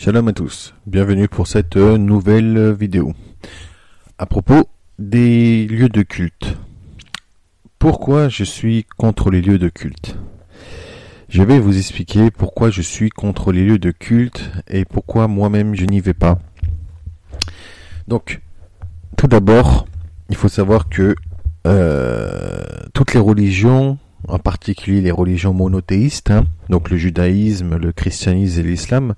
Shalom à tous, bienvenue pour cette nouvelle vidéo. À propos des lieux de culte. Pourquoi je suis contre les lieux de culte? Je vais vous expliquer pourquoi je suis contre les lieux de culte et pourquoi moi-même je n'y vais pas. Donc, tout d'abord, il faut savoir que toutes les religions, en particulier les religions monothéistes, donc le judaïsme, le christianisme et l'islam,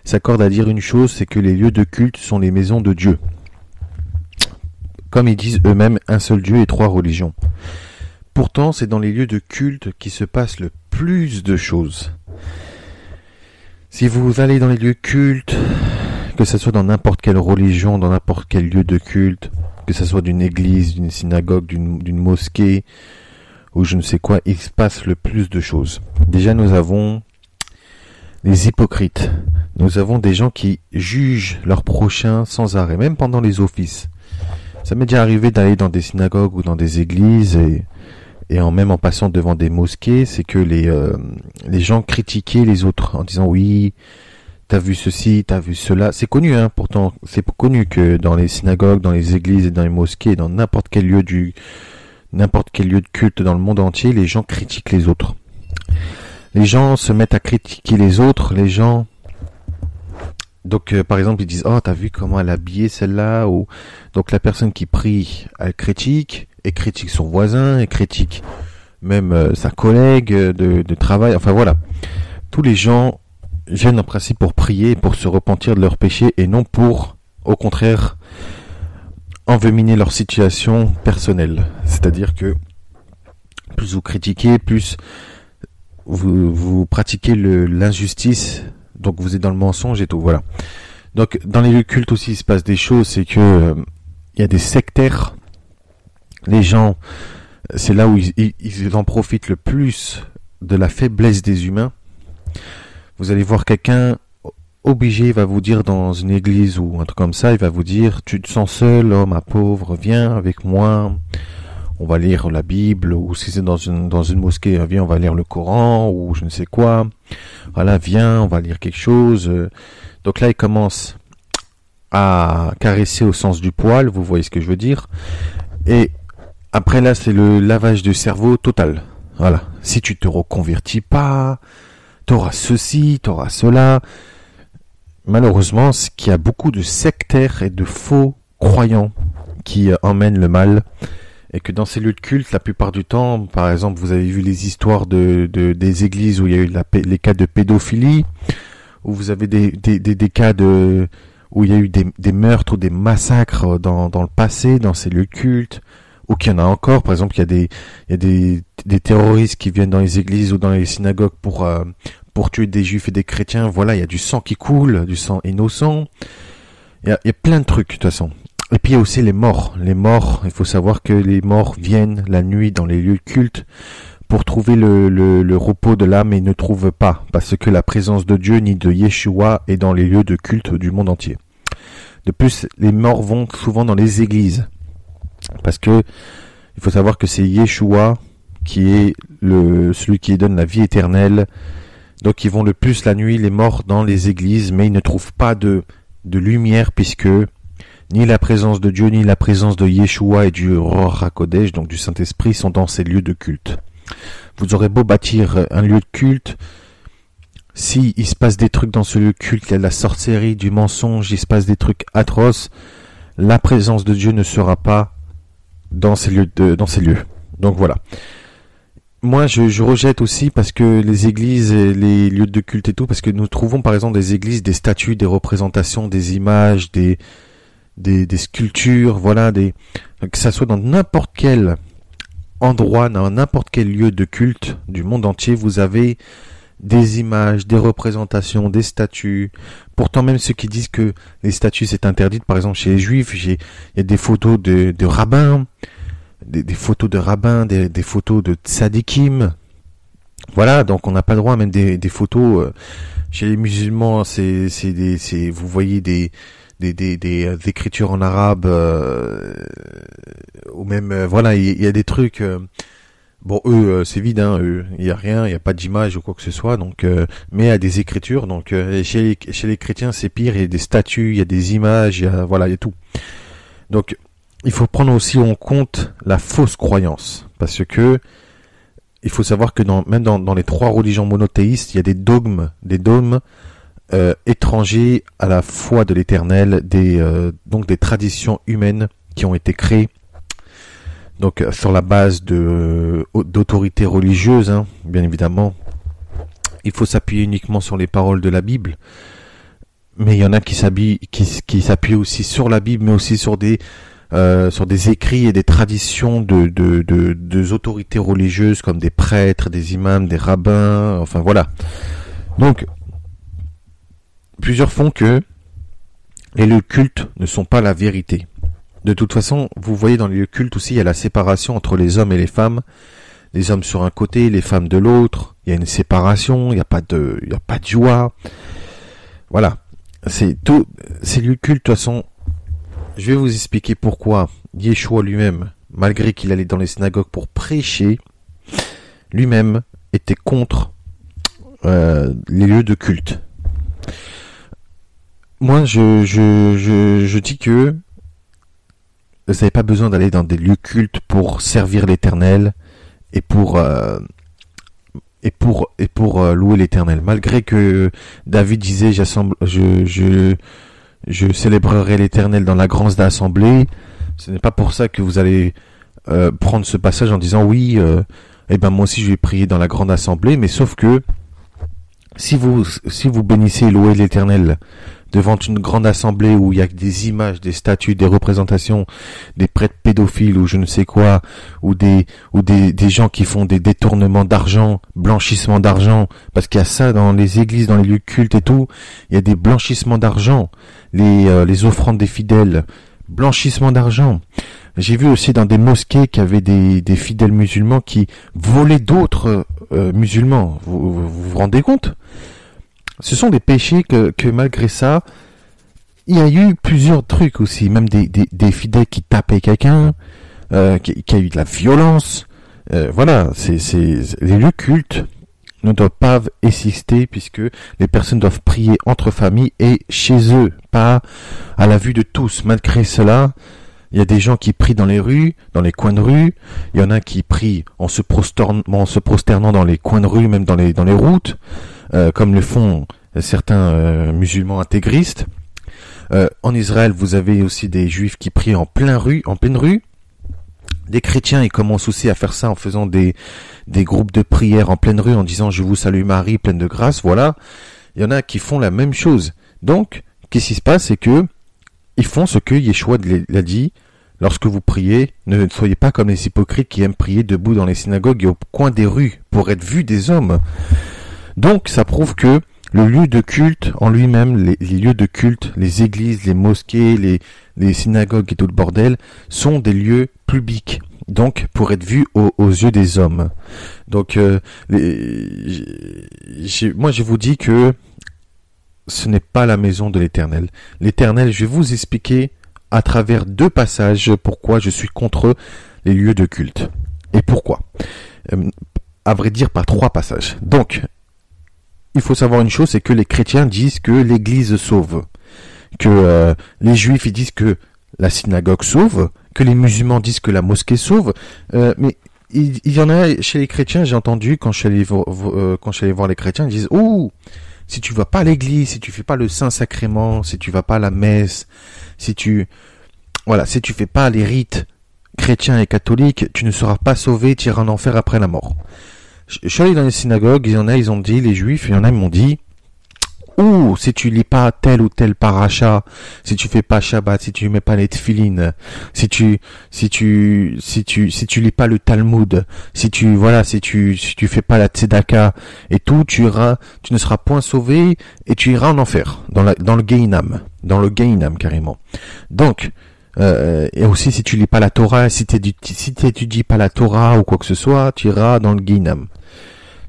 s'accordent à dire une chose, c'est que les lieux de culte sont les maisons de Dieu. Comme ils disent eux-mêmes, un seul Dieu et trois religions. Pourtant, c'est dans les lieux de culte qui se passe le plus de choses. Si vous allez dans les lieux de culte, que ce soit dans n'importe quelle religion, dans n'importe quel lieu de culte, que ce soit d'une église, d'une synagogue, d'une mosquée, ou je ne sais quoi, il se passe le plus de choses. Déjà, nous avons les hypocrites. Nous avons des gens qui jugent leurs prochains sans arrêt, même pendant les offices. Ça m'est déjà arrivé d'aller dans des synagogues ou dans des églises et même en passant devant des mosquées, c'est que les gens critiquaient les autres en disant oui, t'as vu ceci, t'as vu cela. C'est connu, pourtant, c'est connu que dans les synagogues, dans les églises et dans les mosquées, dans n'importe quel lieu de culte dans le monde entier, les gens critiquent les autres. Les gens se mettent à critiquer les autres, les gens... Donc, par exemple, ils disent « Oh, t'as vu comment elle a habillé celle-là » ou... Donc, la personne qui prie, elle critique, et critique son voisin, et critique même sa collègue de travail. Enfin, voilà. Tous les gens viennent en principe pour prier, pour se repentir de leurs péchés, et non pour, au contraire, envenimer leur situation personnelle. C'est-à-dire que plus vous critiquez, plus vous pratiquez l'injustice, donc vous êtes dans le mensonge et tout, voilà. Donc dans les lieux de culte aussi il se passe des choses, c'est que il y a des sectaires, les gens, c'est là où ils en profitent le plus de la faiblesse des humains. Vous allez voir quelqu'un obligé, il va vous dire dans une église ou un truc comme ça, il va vous dire tu te sens seul, oh ma pauvre, viens avec moi. On va lire la Bible, ou si c'est dans une mosquée, viens, on va lire le Coran, ou je ne sais quoi. Voilà, viens, on va lire quelque chose. Donc là, il commence à caresser au sens du poil, vous voyez ce que je veux dire. Et après là, c'est le lavage de cerveau total. Voilà. Si tu te reconvertis pas, t'auras ceci, t'auras cela. Malheureusement, c'est qu'il y a beaucoup de sectaires et de faux croyants qui emmènent le mal. Et que dans ces lieux de culte, la plupart du temps, par exemple, vous avez vu les histoires des églises où il y a eu les cas de pédophilie, où vous avez des cas où il y a eu des meurtres ou des massacres dans le passé, dans ces lieux de culte, ou qu'il y en a encore. Par exemple, il y a des terroristes qui viennent dans les églises ou dans les synagogues pour tuer des juifs et des chrétiens. Voilà, il y a du sang qui coule, du sang innocent. Il y a plein de trucs, de toute façon. Et puis il y a aussi les morts. Les morts, il faut savoir que les morts viennent la nuit dans les lieux de culte pour trouver le repos de l'âme et ne trouvent pas, parce que la présence de Dieu ni de Yeshua est dans les lieux de culte du monde entier. De plus, les morts vont souvent dans les églises, parce que il faut savoir que c'est Yeshua qui est celui qui donne la vie éternelle. Donc ils vont le plus la nuit, les morts, dans les églises, mais ils ne trouvent pas de lumière, puisque ni la présence de Dieu, ni la présence de Yeshua et du Ruach HaKodesh, donc du Saint-Esprit, sont dans ces lieux de culte. Vous aurez beau bâtir un lieu de culte, si il se passe des trucs dans ce lieu de culte, il y a de la sorcellerie, du mensonge, il se passe des trucs atroces, la présence de Dieu ne sera pas dans ces lieux. Donc voilà. Moi, je rejette aussi parce que les églises et les lieux de culte et tout, parce que nous trouvons par exemple des églises, des statues, des représentations, des images, des sculptures, voilà, que ça soit dans n'importe quel endroit, dans n'importe quel lieu de culte du monde entier, vous avez des images, des représentations, des statues. Pourtant, même ceux qui disent que les statues c'est interdit, par exemple chez les juifs, il y a des photos de rabbins, des photos de rabbins, des photos de tzadikim. Voilà, donc on n'a pas le droit, même des photos chez les musulmans, vous voyez des écritures en arabe, ou même voilà, il y a des trucs Bon, eux, c'est vide, hein, il y a rien, il y a pas d'image ou quoi que ce soit, donc, mais il y a des écritures, donc, chez les chrétiens, c'est pire, il y a des statues, il y a des images, il y a tout. Donc, il faut prendre aussi en compte la fausse croyance, parce que, il faut savoir que même dans les 3 religions monothéistes, il y a des dogmes étrangers à la foi de l'Éternel, donc des traditions humaines qui ont été créées, donc sur la base d'autorités religieuses, hein, bien évidemment. Il faut s'appuyer uniquement sur les paroles de la Bible, mais il y en a qui s'appuient aussi sur la Bible, mais aussi sur des écrits et des traditions de autorités religieuses comme des prêtres, des imams, des rabbins, enfin voilà. Donc, plusieurs font que les lieux cultes ne sont pas la vérité. De toute façon, vous voyez dans les lieux cultes aussi, il y a la séparation entre les hommes et les femmes. Les hommes sur un côté, les femmes de l'autre. Il y a une séparation, il n'y a pas de joie. Voilà. C'est tout, ces lieux cultes, de toute façon, je vais vous expliquer pourquoi Yeshua lui-même, malgré qu'il allait dans les synagogues pour prêcher, lui-même était contre les lieux de culte. Moi, je dis que vous n'avez pas besoin d'aller dans des lieux cultes pour servir l'Éternel et pour louer l'Éternel. Malgré que David disait je célébrerai l'Éternel dans la grande assemblée, ce n'est pas pour ça que vous allez prendre ce passage en disant oui, moi aussi je vais prier dans la grande assemblée, mais sauf que si vous bénissez et louez l'Éternel devant une grande assemblée où il y a des images, des statues, des représentations, des prêtres pédophiles ou je ne sais quoi, ou des gens qui font des détournements d'argent, blanchissement d'argent, parce qu'il y a ça dans les églises, dans les lieux cultes et tout, il y a des blanchissements d'argent, les offrandes des fidèles, blanchissement d'argent. J'ai vu aussi dans des mosquées qu'il y avait des fidèles musulmans qui volaient d'autres musulmans. Vous rendez compte ? Ce sont des péchés que malgré ça, il y a eu plusieurs trucs aussi, même des fidèles qui tapaient quelqu'un, qui a eu de la violence. Voilà, les lieux cultes ne doivent pas exister puisque les personnes doivent prier entre familles et chez eux, pas à la vue de tous. Malgré cela, il y a des gens qui prient dans les rues, dans les coins de rue. Il y en a qui prient en se prosternant dans les coins de rue, même dans les routes, comme le font certains musulmans intégristes. En Israël, vous avez aussi des juifs qui prient en pleine rue. Des chrétiens, ils commencent aussi à faire ça en faisant des groupes de prière en pleine rue, en disant « Je vous salue Marie, pleine de grâce ». Voilà. Il y en a qui font la même chose. Donc, qu'est-ce qui se passe, c'est que ils font ce que Yeshua l'a dit. Lorsque vous priez, ne soyez pas comme les hypocrites qui aiment prier debout dans les synagogues et au coin des rues pour être vus des hommes. Donc, ça prouve que le lieu de culte en lui-même, les lieux de culte, les églises, les mosquées, les synagogues et tout le bordel, sont des lieux publics. Donc, pour être vus aux yeux des hommes. Donc, moi, je vous dis que ce n'est pas la maison de l'Éternel. L'Éternel, je vais vous expliquer à travers 2 passages pourquoi je suis contre les lieux de culte. Et pourquoi. À vrai dire, par 3 passages. Donc, il faut savoir une chose, c'est que les chrétiens disent que l'Église sauve. Que les juifs ils disent que la synagogue sauve. Que les musulmans disent que la mosquée sauve. Mais il y en a chez les chrétiens, j'ai entendu, quand je suis allé voir les chrétiens, ils disent « Oh, si tu vas pas à l'église, si tu fais pas le Saint-Sacrement, si tu vas pas à la messe, si tu fais pas les rites chrétiens et catholiques, tu ne seras pas sauvé, tu iras en enfer après la mort. » Je suis allé dans les synagogues, ils ont dit, les juifs, il y en a, ils m'ont dit, ou si tu lis pas tel ou tel paracha, si tu fais pas Shabbat, si tu mets pas les tefilines, si tu lis pas le Talmud, si tu fais pas la tzedaka et tout, tu ne seras point sauvé et tu iras en enfer, dans le Gehinam carrément. Donc, et aussi si tu lis pas la Torah, si t'étudies pas la Torah ou quoi que ce soit, tu iras dans le Gehinam.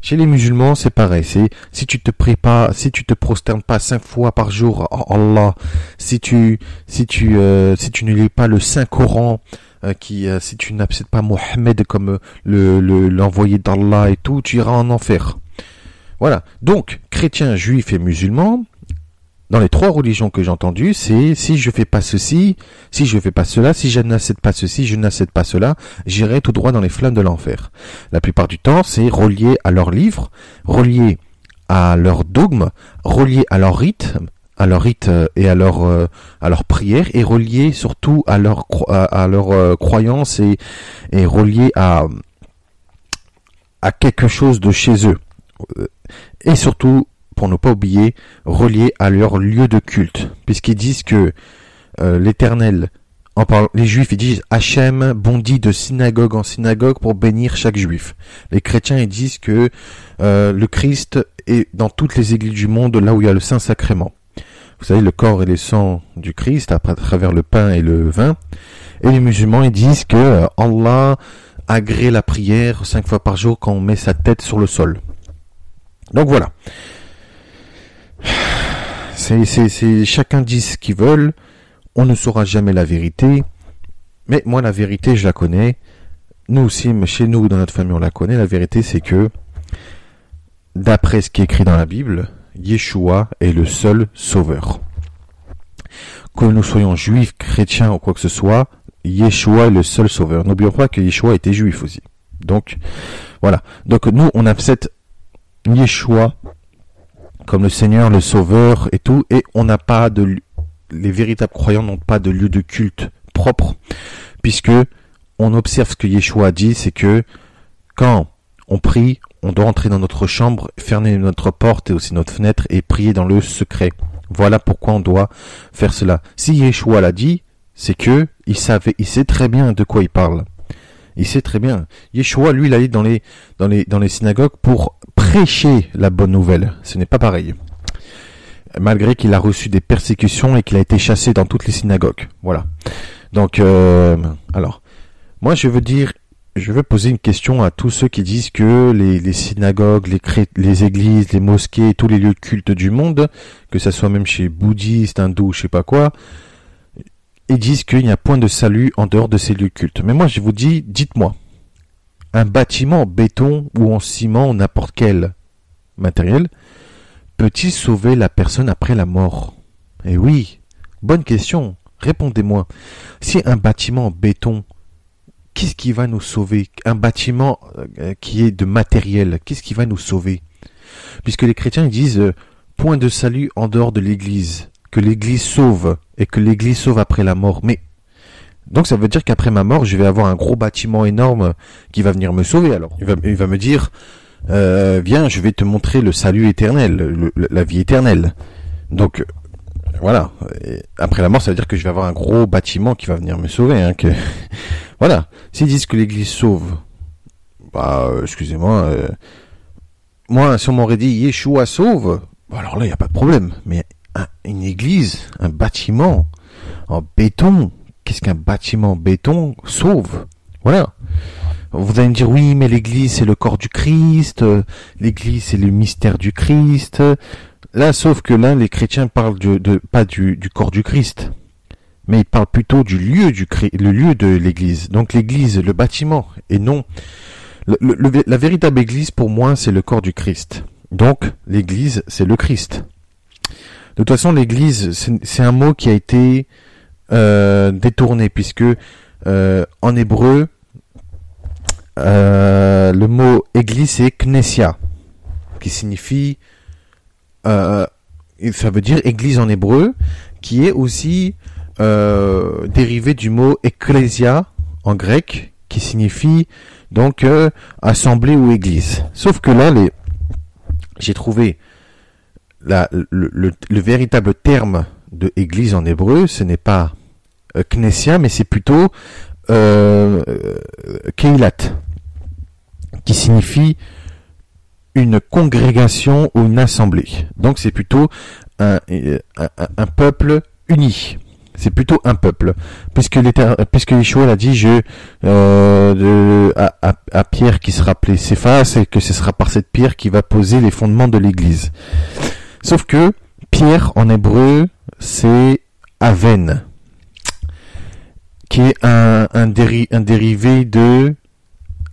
Chez les musulmans, c'est pareil. C'est si tu te pries pas, si tu te prosternes pas 5 fois par jour, oh Allah, si tu ne lis pas le Saint Coran, si tu n'acceptes pas Mohammed comme l'envoyé d'Allah et tout, tu iras en enfer. Voilà. Donc, chrétiens, juifs et musulmans, dans les 3 religions que j'ai entendues, c'est si je fais pas ceci, si je fais pas cela, si je n'accepte pas ceci, je n'accepte pas cela, j'irai tout droit dans les flammes de l'enfer. La plupart du temps, c'est relié à leurs livres, relié à leurs dogmes, relié à leurs rites, et à leur prière, et relié surtout à leur croyance et relié à quelque chose de chez eux. Et surtout, pour ne pas oublier, relié à leur lieu de culte, puisqu'ils disent que l'Éternel, les Juifs, ils disent Hachem bondit de synagogue en synagogue pour bénir chaque Juif. Les chrétiens, ils disent que le Christ est dans toutes les églises du monde, là où il y a le Saint-Sacrement. Vous savez, le corps et le sang du Christ, à travers le pain et le vin. Et les musulmans, ils disent que Allah agrée la prière 5 fois par jour quand on met sa tête sur le sol. Donc voilà. C'est chacun dit ce qu'ils veulent, on ne saura jamais la vérité, mais moi la vérité je la connais, nous aussi, chez nous dans notre famille on la connaît, la vérité c'est que, d'après ce qui est écrit dans la Bible, Yeshua est le seul sauveur. Que nous soyons juifs, chrétiens ou quoi que ce soit, Yeshua est le seul sauveur. N'oublions pas que Yeshua était juif aussi. Donc, voilà. Donc nous on accepte Yeshua comme le Seigneur, le Sauveur et tout, et on n'a pas les véritables croyants n'ont pas de lieu de culte propre, puisque on observe ce que Yeshua a dit, c'est que quand on prie, on doit entrer dans notre chambre, fermer notre porte et aussi notre fenêtre et prier dans le secret. Voilà pourquoi on doit faire cela. Si Yeshua l'a dit, c'est que il sait très bien de quoi il parle. Il sait très bien. Yeshua, lui, il allait dans les synagogues pour prêcher la bonne nouvelle. Ce n'est pas pareil. Malgré qu'il a reçu des persécutions et qu'il a été chassé dans toutes les synagogues. Voilà. Donc, alors, moi, je veux poser une question à tous ceux qui disent que les synagogues, les églises, les mosquées, tous les lieux de culte du monde, que ça soit même chez bouddhistes, hindous, je sais pas quoi, ils disent qu'il n'y a point de salut en dehors de ces lieux de culte. Mais moi, je vous dis, dites-moi, un bâtiment en béton ou en ciment ou n'importe quel matériel peut-il sauver la personne après la mort? Eh oui, bonne question, répondez-moi. Si un bâtiment en béton, qu'est-ce qui va nous sauver? Un bâtiment qui est de matériel, qu'est-ce qui va nous sauver? Puisque les chrétiens ils disent point de salut en dehors de l'église, que l'église sauve et que l'église sauve après la mort. Mais donc ça veut dire qu'après ma mort, je vais avoir un gros bâtiment énorme qui va venir me sauver. Alors il va me dire viens, je vais te montrer le salut éternel, la vie éternelle. Donc voilà. Et après la mort, ça veut dire que je vais avoir un gros bâtiment qui va venir me sauver. Hein, que voilà. S'ils disent que l'église sauve, excusez-moi. Moi, si on m'aurait dit Yeshua sauve, alors là, il n'y a pas de problème. Mais une église, un bâtiment en béton, qu'est-ce qu'un bâtiment en béton sauve? Voilà. Vous allez me dire, oui, mais l'église, c'est le corps du Christ, l'église, c'est le mystère du Christ. Là, sauf que là, les chrétiens parlent pas du corps du Christ, mais ils parlent plutôt du lieu le lieu de l'église. Donc l'église, le bâtiment, et non... la véritable église, pour moi, c'est le corps du Christ. Donc, l'église, c'est le Christ. De toute façon, l'église, c'est un mot qui a été détourné, puisque en hébreu, le mot église, c'est knessia, qui signifie... ça veut dire église en hébreu, qui est aussi dérivé du mot ecclésia en grec, qui signifie donc assemblée ou église. Sauf que là, j'ai trouvé le véritable terme de église en hébreu, ce n'est pas knessia, mais c'est plutôt keilat, qui signifie une congrégation ou une assemblée. Donc c'est plutôt un peuple uni. C'est plutôt un peuple, puisque Yeshua a dit à Pierre qui sera appelé Céphas, et que ce sera par cette pierre qui va poser les fondements de l'Église. Sauf que Pierre en hébreu c'est Aven, qui est un dérivé de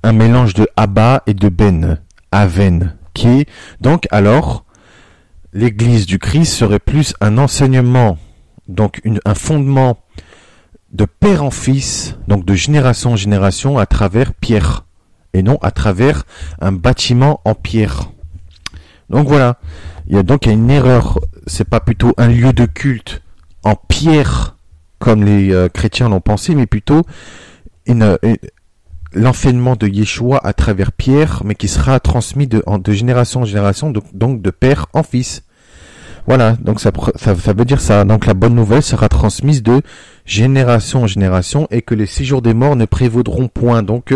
un mélange de Abba et de Ben, Aven, qui est donc alors l'Église du Christ serait plus un enseignement, donc un fondement de père en fils, donc de génération en génération à travers Pierre, et non à travers un bâtiment en pierre. Donc voilà, il y a une erreur, c'est pas plutôt un lieu de culte en pierre comme les chrétiens l'ont pensé, mais plutôt l'enseignement de Yeshua à travers Pierre, mais qui sera transmis de génération en génération, donc de père en fils. Voilà, donc ça veut dire ça. Donc la bonne nouvelle sera transmise de génération en génération et que les séjours des morts ne prévaudront point. Donc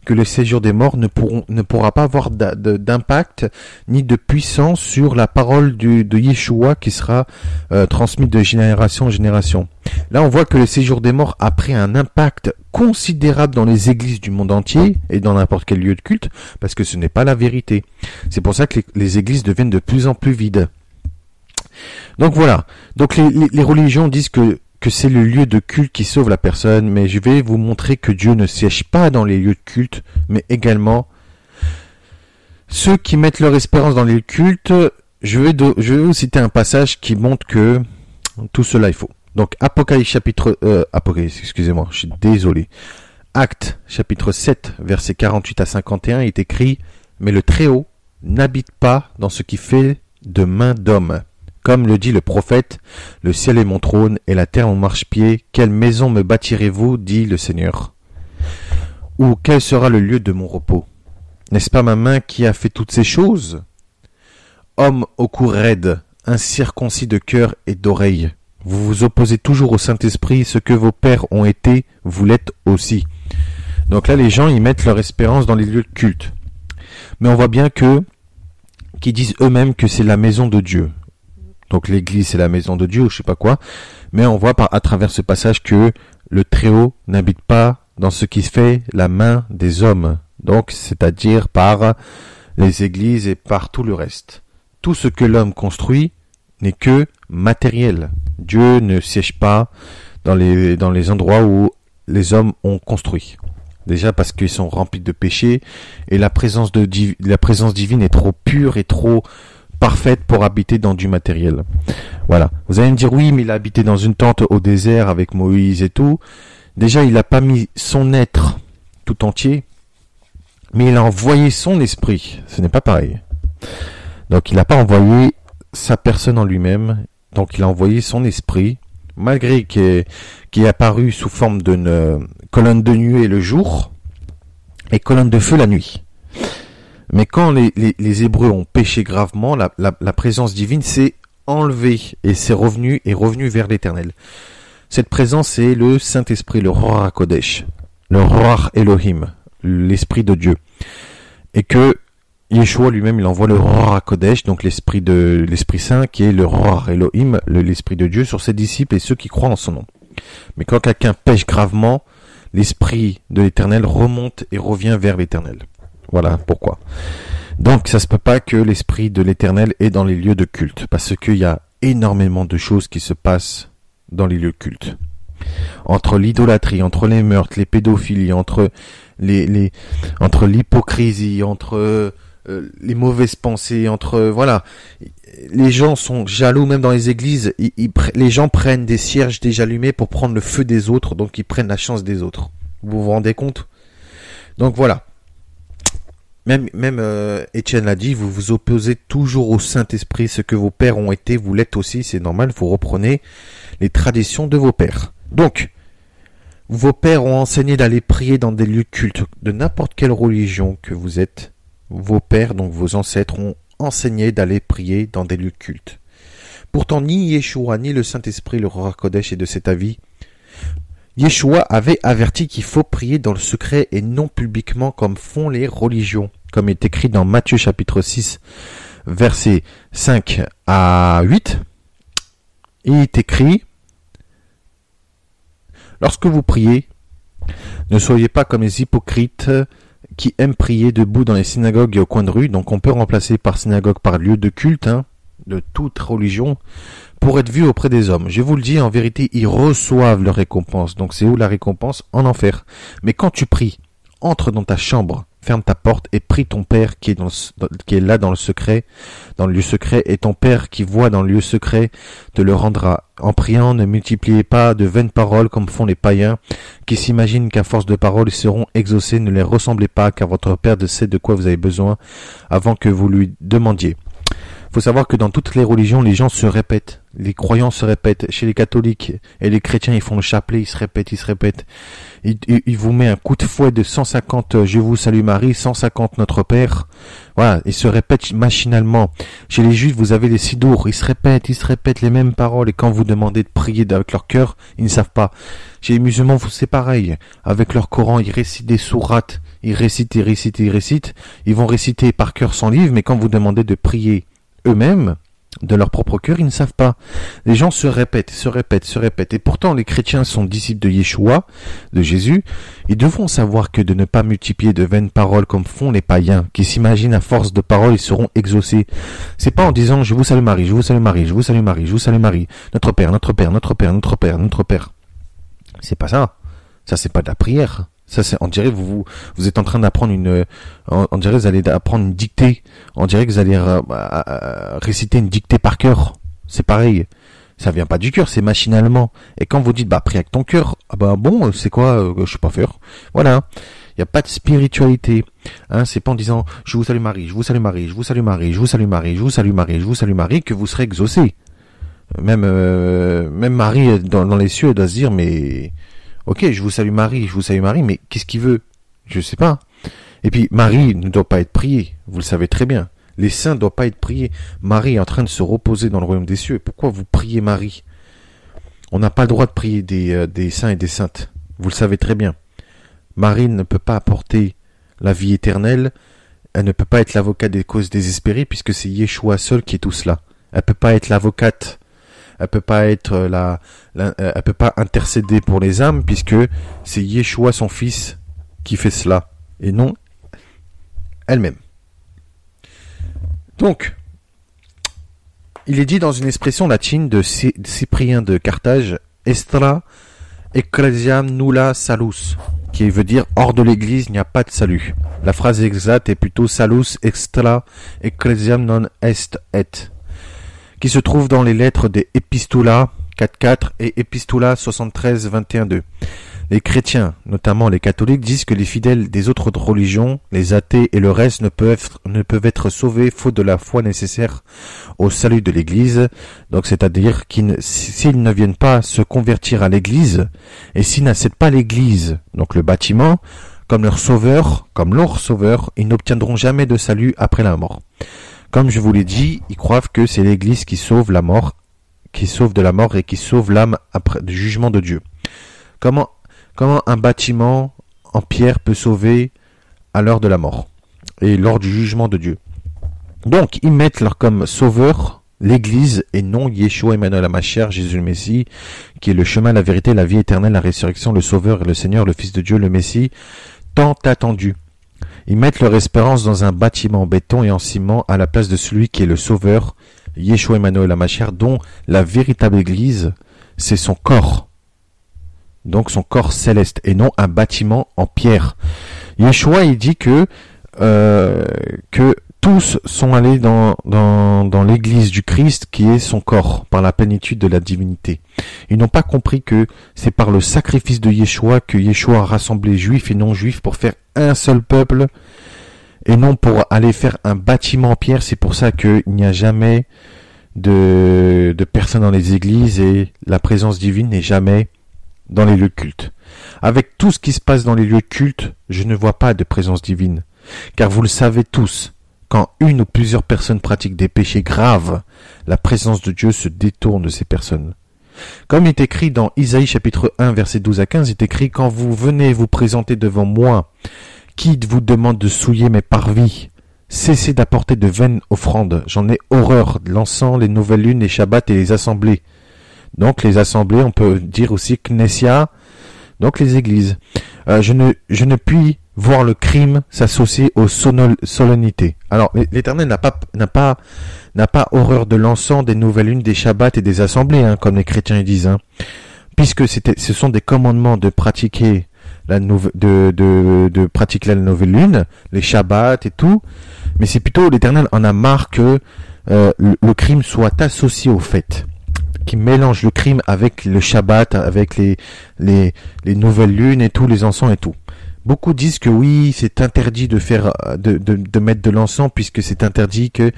que le séjour des morts ne pourra pas avoir d'impact ni de puissance sur la parole de Yeshua qui sera transmise de génération en génération. Là, on voit que le séjour des morts a pris un impact considérable dans les églises du monde entier et dans n'importe quel lieu de culte parce que ce n'est pas la vérité. C'est pour ça que les églises deviennent de plus en plus vides. Donc voilà, donc les religions disent que c'est le lieu de culte qui sauve la personne, mais je vais vous montrer que Dieu ne siège pas dans les lieux de culte, mais également ceux qui mettent leur espérance dans les lieux de culte. Je vais vous citer un passage qui montre que tout cela est faux. Donc Apocalypse excusez-moi, je suis désolé. Actes chapitre 7, versets 48 à 51 est écrit « Mais le Très-Haut n'habite pas dans ce qui fait de main d'homme. Comme le dit le prophète, le ciel est mon trône et la terre mon marchepied. Quelle maison me bâtirez-vous, dit le Seigneur? Ou quel sera le lieu de mon repos? N'est-ce pas ma main qui a fait toutes ces choses? Homme au cou raide, incirconcis de cœur et d'oreille, vous vous opposez toujours au Saint-Esprit, ce que vos pères ont été, vous l'êtes aussi. » Donc là, les gens, ils mettent leur espérance dans les lieux de culte. Mais on voit bien qu'ils disent eux-mêmes que c'est la maison de Dieu. Donc l'église c'est la maison de Dieu ou je sais pas quoi, mais on voit à travers ce passage que le Très-Haut n'habite pas dans ce qui fait la main des hommes, donc c'est-à-dire par les églises et par tout le reste. Tout ce que l'homme construit n'est que matériel. Dieu ne siège pas dans les endroits où les hommes ont construit. Déjà parce qu'ils sont remplis de péchés et la présence divine est trop pure et trop parfaite pour habiter dans du matériel. Voilà. Vous allez me dire, oui, mais il a habité dans une tente au désert avec Moïse et tout. Déjà, il n'a pas mis son être tout entier, mais il a envoyé son esprit. Ce n'est pas pareil. Donc, il n'a pas envoyé sa personne en lui-même. Donc, il a envoyé son esprit, malgré qu'il est apparu sous forme d'une colonne de nuée le jour et colonne de feu la nuit. Mais quand les Hébreux ont péché gravement, la présence divine s'est enlevée et est revenue vers l'Éternel. Cette présence, c'est le Saint-Esprit, le Ruach HaKodesh, le Ruach Elohim, l'Esprit de Dieu. Et que Yeshua lui-même, il envoie le Ruach HaKodesh, donc l'Esprit Saint, qui est le Ruach Elohim, l'Esprit de Dieu, sur ses disciples et ceux qui croient en son nom. Mais quand quelqu'un pêche gravement, l'Esprit de l'Éternel remonte et revient vers l'Éternel. Voilà pourquoi. Donc ça se peut pas que l'Esprit de l'Éternel est dans les lieux de culte, parce qu'il y a énormément de choses qui se passent dans les lieux de culte. Entre l'idolâtrie, entre les meurtres, les pédophilies, entre l'hypocrisie, entre les mauvaises pensées, voilà. Les gens sont jaloux, même dans les églises, les gens prennent des cierges déjà allumés pour prendre le feu des autres, donc ils prennent la chance des autres. Vous vous rendez compte? Donc voilà. Même Étienne l'a dit, vous vous opposez toujours au Saint-Esprit, ce que vos pères ont été, vous l'êtes aussi, c'est normal, vous reprenez les traditions de vos pères. Donc, vos pères ont enseigné d'aller prier dans des lieux de culte, de n'importe quelle religion que vous êtes. Vos pères, donc vos ancêtres, ont enseigné d'aller prier dans des lieux de culte. Pourtant, ni Yeshua, ni le Saint-Esprit, le Ruach HaKodesh est de cet avis. Yeshua avait averti qu'il faut prier dans le secret et non publiquement comme font les religions, comme est écrit dans Matthieu chapitre 6, versets 5 à 8. Il est écrit Lorsque vous priez, ne soyez pas comme les hypocrites qui aiment prier debout dans les synagogues et au coin de rue. Donc on peut remplacer par synagogue par lieu de culte, de toute religion, pour être vu auprès des hommes. Je vous le dis, en vérité, ils reçoivent leur récompense. Donc c'est où la récompense? En enfer. Mais quand tu pries, entre dans ta chambre, ferme ta porte et prie ton Père qui est là dans le secret, dans le lieu secret, et ton Père qui voit dans le lieu secret te le rendra. En priant, ne multipliez pas de vaines paroles comme font les païens, qui s'imaginent qu'à force de paroles ils seront exaucés. Ne les ressemblez pas, car votre Père sait de quoi vous avez besoin avant que vous lui demandiez. Il faut savoir que dans toutes les religions, les gens se répètent. Les croyants se répètent. Chez les catholiques et les chrétiens, ils font le chapelet, ils se répètent. Il vous met un coup de fouet de 150 Je vous salue Marie, 150 Notre Père. Voilà, ils se répètent machinalement. Chez les juifs, vous avez les sidours, ils se répètent les mêmes paroles. Et quand vous demandez de prier avec leur cœur, ils ne savent pas. Chez les musulmans, c'est pareil. Avec leur Coran, ils récitent des sourates. Ils récitent. Ils vont réciter par cœur sans livre, mais quand vous demandez de prier eux-mêmes, de leur propre cœur, ils ne savent pas. Les gens se répètent. Et pourtant, les chrétiens sont disciples de Yeshua, de Jésus. Ils devront savoir que de ne pas multiplier de vaines paroles comme font les païens, qui s'imaginent à force de paroles, ils seront exaucés. C'est pas en disant, je vous salue Marie, je vous salue Marie, je vous salue Marie, je vous salue Marie. Notre Père, notre Père, notre Père, notre Père, notre Père. C'est pas ça. Ça, c'est pas de la prière. Ça, c'est, on dirait, vous êtes en train d'apprendre on dirait que vous allez apprendre une dictée. On dirait que vous allez réciter une dictée par cœur. C'est pareil. Ça vient pas du cœur, c'est machinalement. Et quand vous dites, prie avec ton cœur, c'est quoi, je sais pas faire. Voilà. Il n'y a pas de spiritualité. C'est pas en disant, je vous salue Marie, je vous salue Marie, je vous salue Marie, je vous salue Marie, je vous salue Marie, je vous salue Marie, que vous serez exaucé. Même Marie, dans les cieux, elle doit se dire, mais, ok, je vous salue Marie, mais qu'est-ce qu'il veut? Je sais pas. Et puis, Marie ne doit pas être priée. Vous le savez très bien. Les saints ne doivent pas être priés. Marie est en train de se reposer dans le royaume des cieux. Pourquoi vous priez Marie? On n'a pas le droit de prier des saints et des saintes. Vous le savez très bien. Marie ne peut pas apporter la vie éternelle. Elle ne peut pas être l'avocate des causes désespérées, puisque c'est Yeshua seul qui est tout cela. Elle peut pas être l'avocate. Elle peut pas être elle peut pas intercéder pour les âmes, puisque c'est Yeshua son fils qui fait cela, et non elle-même. Donc, il est dit dans une expression latine de Cyprien de Carthage, extra ecclesiam nulla salus, qui veut dire hors de l'église il n'y a pas de salut. La phrase exacte est plutôt salus extra ecclesiam non est et, qui se trouve dans les lettres des Epistula 4.4 et Epistula 73.21.2. Les chrétiens, notamment les catholiques, disent que les fidèles des autres religions, les athées et le reste ne peuvent être sauvés faute de la foi nécessaire au salut de l'Église. Donc, c'est-à-dire s'ils ne viennent pas se convertir à l'Église et s'ils n'acceptent pas l'Église, donc le bâtiment, comme leur sauveur, ils n'obtiendront jamais de salut après la mort. Comme je vous l'ai dit, ils croient que c'est l'Église qui sauve de la mort et qui sauve l'âme après du jugement de Dieu. Comment un bâtiment en pierre peut sauver à l'heure de la mort et lors du jugement de Dieu? Donc, ils mettent comme sauveur l'Église et non Yeshua Emmanuel HaMashiach, Jésus le Messie, qui est le chemin, la vérité, la vie éternelle, la résurrection, le sauveur et le Seigneur, le Fils de Dieu, le Messie, tant attendu. Ils mettent leur espérance dans un bâtiment en béton et en ciment à la place de celui qui est le sauveur, Yeshua Emmanuel HaMashiach, dont la véritable Église, c'est son corps. Donc son corps céleste et non un bâtiment en pierre. Yeshua, il dit que tous sont allés dans l'église du Christ qui est son corps par la plénitude de la divinité. Ils n'ont pas compris que c'est par le sacrifice de Yeshua que Yeshua a rassemblé juifs et non juifs pour faire un seul peuple et non pour aller faire un bâtiment en pierre. C'est pour ça qu'il n'y a jamais de personnes dans les églises et la présence divine n'est jamais dans les lieux de culte. Avec tout ce qui se passe dans les lieux de culte, je ne vois pas de présence divine. Car vous le savez tous, quand une ou plusieurs personnes pratiquent des péchés graves, la présence de Dieu se détourne de ces personnes. Comme il est écrit dans Isaïe chapitre 1 verset 12 à 15, il est écrit: quand vous venez vous présenter devant moi, qui vous demande de souiller mes parvis, cessez d'apporter de vaines offrandes. J'en ai horreur, l'encens, les nouvelles lunes, les shabbats et les assemblées. Donc les assemblées, on peut dire aussi Knessia, donc les églises. Je ne puis voir le crime s'associer aux solennités. Alors, l'Éternel n'a pas horreur de l'encens, des nouvelles lunes, des shabbats et des assemblées, hein, comme les chrétiens ils disent, hein, puisque ce sont des commandements de pratiquer de pratiquer la nouvelle lune, les shabbats et tout, mais c'est plutôt l'Éternel en a marre que le crime soit associé au fait, qui mélange le crime avec le Shabbat, avec les nouvelles lunes et tout, les encens et tout. Beaucoup disent que oui, c'est interdit de faire, de mettre de l'encens puisque c'est interdit que,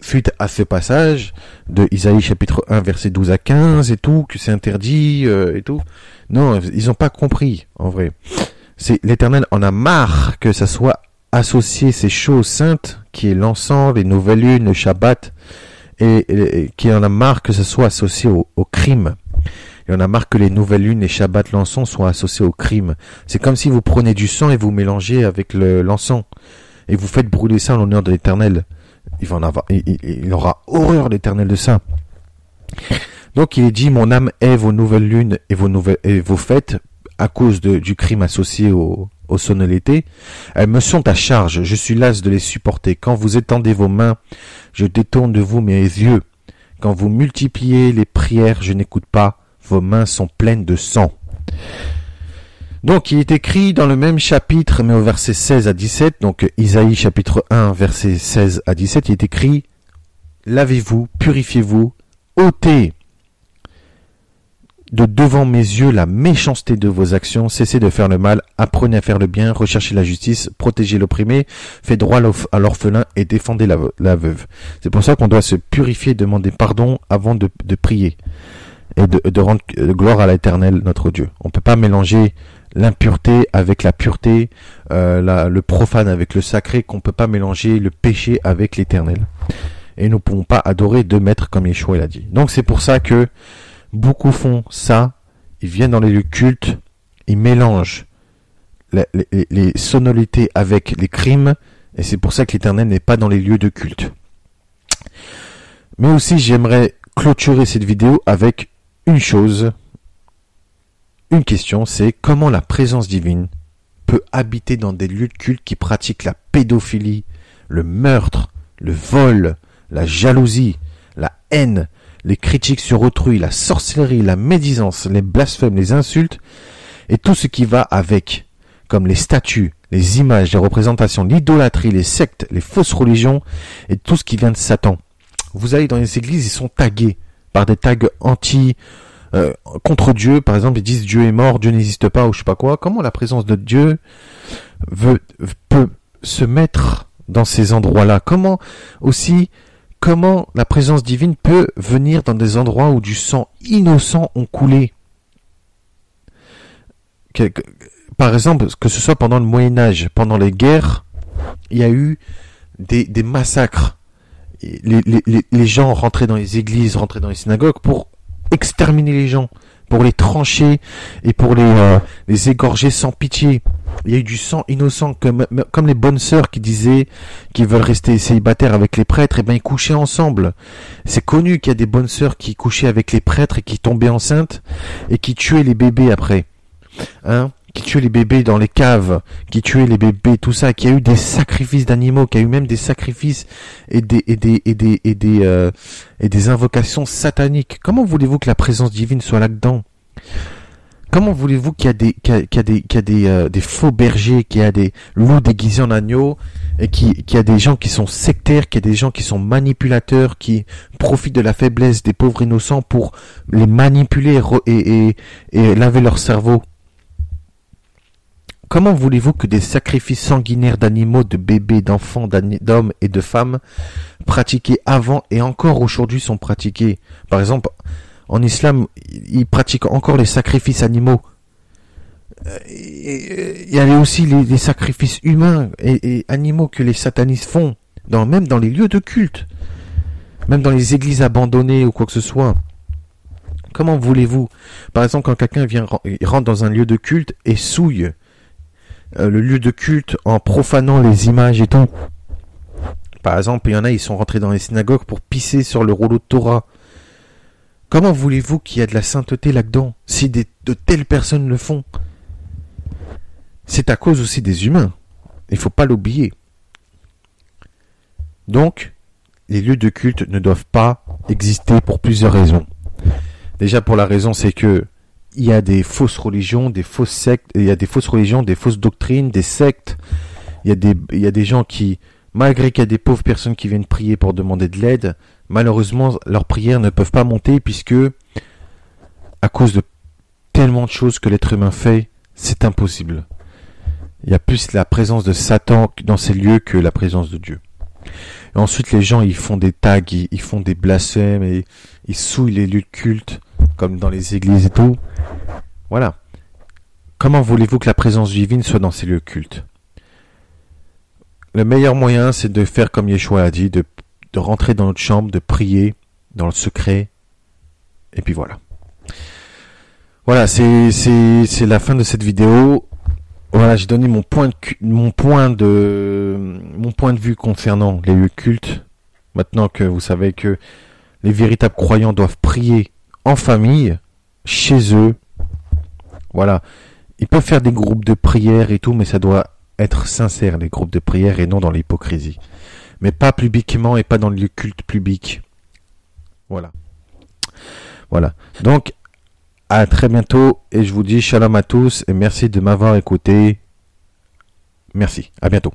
suite à ce passage de Isaïe chapitre 1 verset 12 à 15 et tout, que c'est interdit et tout. Non, ils ont pas compris, en vrai. C'est, l'Éternel en a marre que ça soit associé ces choses saintes, qui est l'encens, les nouvelles lunes, le Shabbat, et qui en a marre que ça soit associé au crime. Il en a marre que les nouvelles lunes, les shabbats, l'encens soient associés au crime. C'est comme si vous prenez du sang et vous mélangez avec l'encens. Et vous faites brûler ça en l'honneur de l'Éternel. Il aura horreur l'Éternel de ça. Donc il est dit, mon âme hait vos nouvelles lunes et vos fêtes à cause du crime associé aux sonorités. Elles me sont à charge, je suis las de les supporter. Quand vous étendez vos mains, je détourne de vous mes yeux. Quand vous multipliez les prières, je n'écoute pas. Vos mains sont pleines de sang. Donc, il est écrit dans le même chapitre, mais au verset 16 à 17, donc Isaïe chapitre 1, verset 16 à 17, il est écrit « Lavez-vous, purifiez-vous, ôtez de devant mes yeux la méchanceté de vos actions, cessez de faire le mal, apprenez à faire le bien, recherchez la justice, protégez l'opprimé, faites droit à l'orphelin et défendez la veuve. » C'est pour ça qu'on doit se purifier, demander pardon avant de prier. Et de rendre gloire à l'Éternel, notre Dieu. On ne peut pas mélanger l'impureté avec la pureté, le profane avec le sacré, qu'on ne peut pas mélanger le péché avec l'Éternel. Et nous ne pouvons pas adorer deux maîtres comme Yeshua l'a dit. Donc c'est pour ça que beaucoup font ça, ils viennent dans les lieux cultes, ils mélangent les sonorités avec les crimes, et c'est pour ça que l'Éternel n'est pas dans les lieux de culte. Mais aussi j'aimerais clôturer cette vidéo avec une question, c'est comment la présence divine peut habiter dans des lieux de culte qui pratiquent la pédophilie, le meurtre, le vol, la jalousie, la haine, les critiques sur autrui, la sorcellerie, la médisance, les blasphèmes, les insultes et tout ce qui va avec, comme les statues, les images, les représentations, l'idolâtrie, les sectes, les fausses religions et tout ce qui vient de Satan. Vous allez dans les églises, ils sont tagués par des tags contre Dieu, par exemple, ils disent Dieu est mort, Dieu n'existe pas, ou je sais pas quoi. Comment la présence de Dieu peut se mettre dans ces endroits-là? Comment la présence divine peut venir dans des endroits où du sang innocent ont coulé? Par exemple, que ce soit pendant le Moyen-Âge, pendant les guerres, il y a eu des massacres. Les gens rentraient dans les églises, rentraient dans les synagogues pour exterminer les gens, pour les trancher et pour les égorger sans pitié. Il y a eu du sang innocent, comme les bonnes sœurs qui disaient qu'ils veulent rester célibataires avec les prêtres, et ben ils couchaient ensemble. C'est connu qu'il y a des bonnes sœurs qui couchaient avec les prêtres et qui tombaient enceintes et qui tuaient les bébés après. Qui tuaient les bébés dans les caves, qui tuaient les bébés, tout ça, qu'il y a eu des sacrifices d'animaux, qu'il y a eu même des sacrifices et des invocations sataniques. Comment voulez-vous que la présence divine soit là-dedans? Comment voulez-vous qu'il y a des faux bergers, qu'il y a des loups déguisés en agneaux, et qu'il y a des gens qui sont sectaires, qu'il y a des gens qui sont manipulateurs, qui profitent de la faiblesse des pauvres innocents pour les manipuler et laver leur cerveau? Comment voulez-vous que des sacrifices sanguinaires d'animaux, de bébés, d'enfants, d'hommes et de femmes pratiqués avant et encore aujourd'hui sont pratiqués? Par exemple, en islam, ils pratiquent encore les sacrifices animaux. Il y a aussi les sacrifices humains et animaux que les satanistes font, même dans les lieux de culte, même dans les églises abandonnées ou quoi que ce soit. Comment voulez-vous? Par exemple, quand quelqu'un rentre dans un lieu de culte et souille le lieu de culte en profanant les images et tout. Par exemple, il y en a, ils sont rentrés dans les synagogues pour pisser sur le rouleau de Torah. Comment voulez-vous qu'il y ait de la sainteté là-dedans, si de telles personnes le font? c'est à cause aussi des humains. Il ne faut pas l'oublier. Donc, les lieux de culte ne doivent pas exister pour plusieurs raisons. Déjà, pour la raison, c'est que il y a des fausses religions, des fausses sectes, il y a des fausses religions, des fausses doctrines, des sectes. Il y a des gens qui, malgré qu'il y a des pauvres personnes qui viennent prier pour demander de l'aide, malheureusement, leurs prières ne peuvent pas monter puisque, à cause de tellement de choses que l'être humain fait, c'est impossible. Il y a plus la présence de Satan dans ces lieux que la présence de Dieu. Et ensuite, les gens, ils font des tags, ils font des blasphèmes et ils souillent les lieux de culte, comme dans les églises et tout. Voilà. Comment voulez-vous que la présence divine soit dans ces lieux de culte? Le meilleur moyen, c'est de faire comme Yeshua a dit, de rentrer dans notre chambre, de prier dans le secret, et puis voilà. Voilà, c'est la fin de cette vidéo. Voilà, j'ai donné mon point de vue concernant les lieux de culte. Maintenant que vous savez que les véritables croyants doivent prier en famille, chez eux. Voilà. Ils peuvent faire des groupes de prière et tout, mais ça doit être sincère, les groupes de prière, et non dans l'hypocrisie. Mais pas publiquement et pas dans le lieu culte public. Voilà. Voilà. Donc, à très bientôt et je vous dis shalom à tous et merci de m'avoir écouté. Merci. À bientôt.